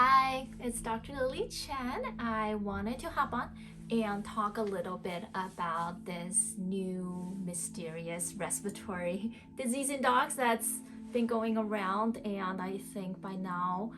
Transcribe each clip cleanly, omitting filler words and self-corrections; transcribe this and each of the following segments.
Hi, it's Dr. Lily Chen. I wanted to hop on and talk a little bit about this new mysterious respiratory disease in dogs that's been going around, and I think by now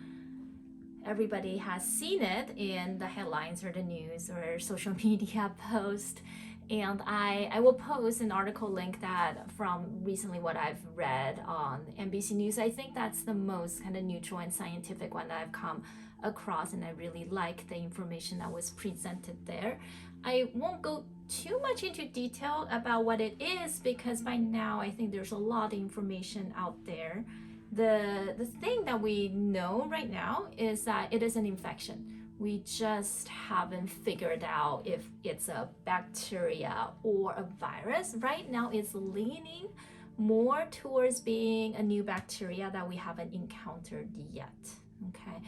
everybody has seen it in the headlines or the news or social media post. And I will post an article link that from recently what I've read on NBC News. I think that's the most kind of neutral and scientific one that I've come across, and I really like the information that was presented there. I won't go too much into detail about what it is because by now I think there's a lot of information out there. The thing that we know right now is that it is an infection. We just haven't figured out if it's a bacteria or a virus. Right now it's leaning more towards being a new bacteria that we haven't encountered yet. Okay.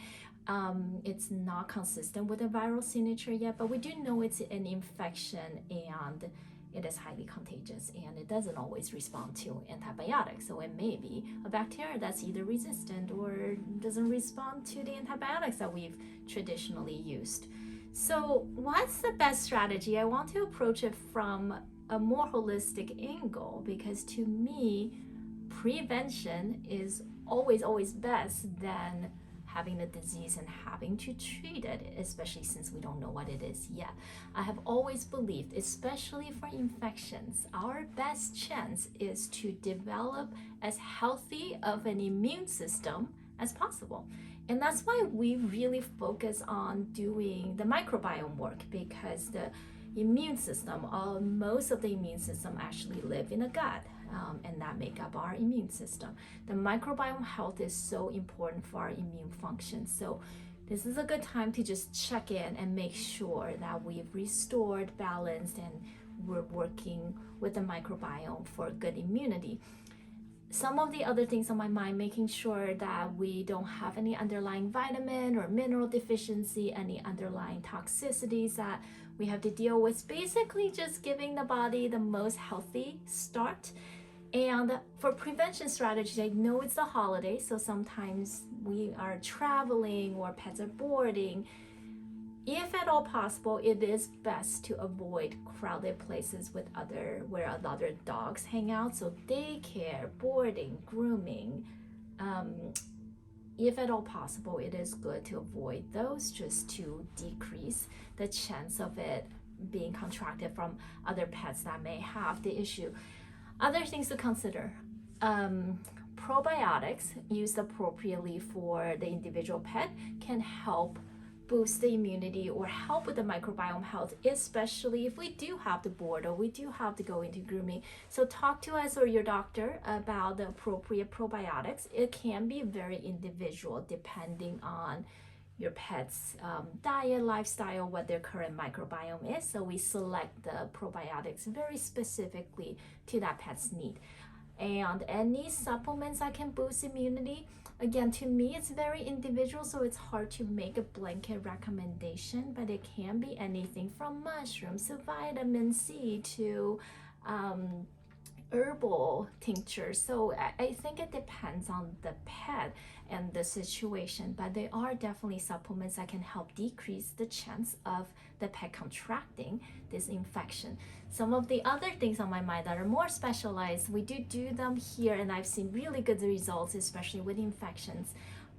It's not consistent with a viral signature yet, but we do know it's an infection and it is highly contagious and it doesn't always respond to antibiotics. So it may be a bacteria that's either resistant or doesn't respond to the antibiotics that we've traditionally used. So what's the best strategy? I want to approach it from a more holistic angle because to me, prevention is always best than having the disease and having to treat it, especially since we don't know what it is yet. I have always believed, especially for infections, our best chance is to develop as healthy of an immune system as possible. And that's why we really focus on doing the microbiome work, because the immune system, most of the immune system actually live in the gut. And that make up our immune system. The microbiome health is so important for our immune function. So this is a good time to just check in and make sure that we've restored balance and we're working with the microbiome for good immunity. Some of the other things on my mind, making sure that we don't have any underlying vitamin or mineral deficiency, any underlying toxicities that we have to deal with. Basically just giving the body the most healthy start. And for prevention strategies, I know it's the holidays, so sometimes we are traveling or pets are boarding. If at all possible, it is best to avoid crowded places with where other dogs hang out. So daycare, boarding, grooming. If at all possible, it is good to avoid those just to decrease the chance of it being contracted from other pets that may have the issue. Other things to consider. Probiotics used appropriately for the individual pet can help boost the immunity or help with the microbiome health, especially if we do have to board or we do have to go into grooming. So talk to us or your doctor about the appropriate probiotics. It can be very individual depending on your pet's diet, lifestyle, what their current microbiome is. So we select the probiotics very specifically to that pet's need. And any supplements that can boost immunity, again, to me, it's very individual, so it's hard to make a blanket recommendation, but it can be anything from mushrooms to vitamin C to herbal tinctures. So I think it depends on the pet and the situation, but there are definitely supplements that can help decrease the chance of the pet contracting this infection. Some of the other things on my mind that are more specialized, we do them here, and I've seen really good results, especially with infections,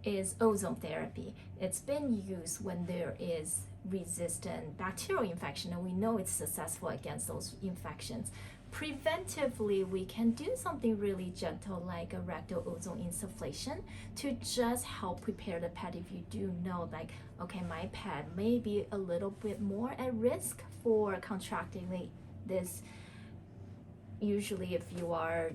is ozone therapy. It's been used when there is resistant bacterial infection, and we know it's successful against those infections. Preventively, we can do something really gentle like a rectal ozone insufflation to just help prepare the pet if you do know, like, okay, my pet may be a little bit more at risk for contracting this. Usually if you are,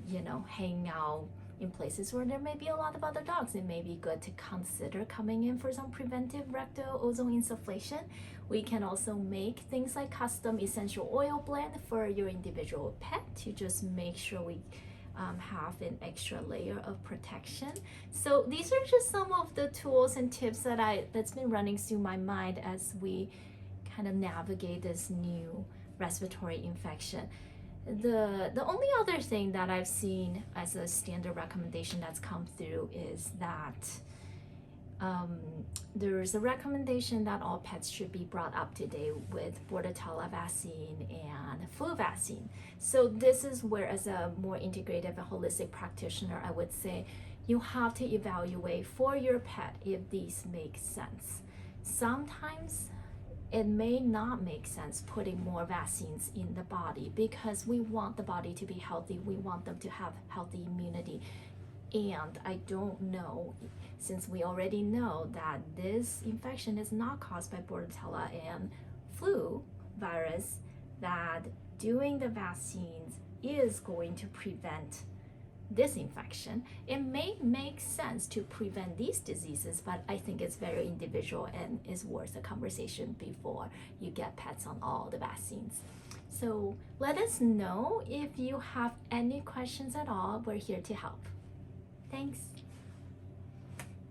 hanging out in places where there may be a lot of other dogs, it may be good to consider coming in for some preventive rectal ozone insufflation. We can also make things like custom essential oil blend for your individual pet to just make sure we have an extra layer of protection. So these are just some of the tools and tips that's been running through my mind as we kind of navigate this new respiratory infection. The only other thing that I've seen as a standard recommendation that's come through is that there's a recommendation that all pets should be brought up to date with Bordetella vaccine and flu vaccine. So this is where, as a more integrative and holistic practitioner, I would say you have to evaluate for your pet if these make sense. Sometimes it may not make sense putting more vaccines in the body because we want the body to be healthy. We want them to have healthy immunity. And I don't know, since we already know that this infection is not caused by Bordetella and flu virus, that doing the vaccines is going to prevent this infection. It may make sense to prevent these diseases, but I think it's very individual and is worth a conversation before you get pets on all the vaccines. So let us know if you have any questions at all. We're here to help. Thanks.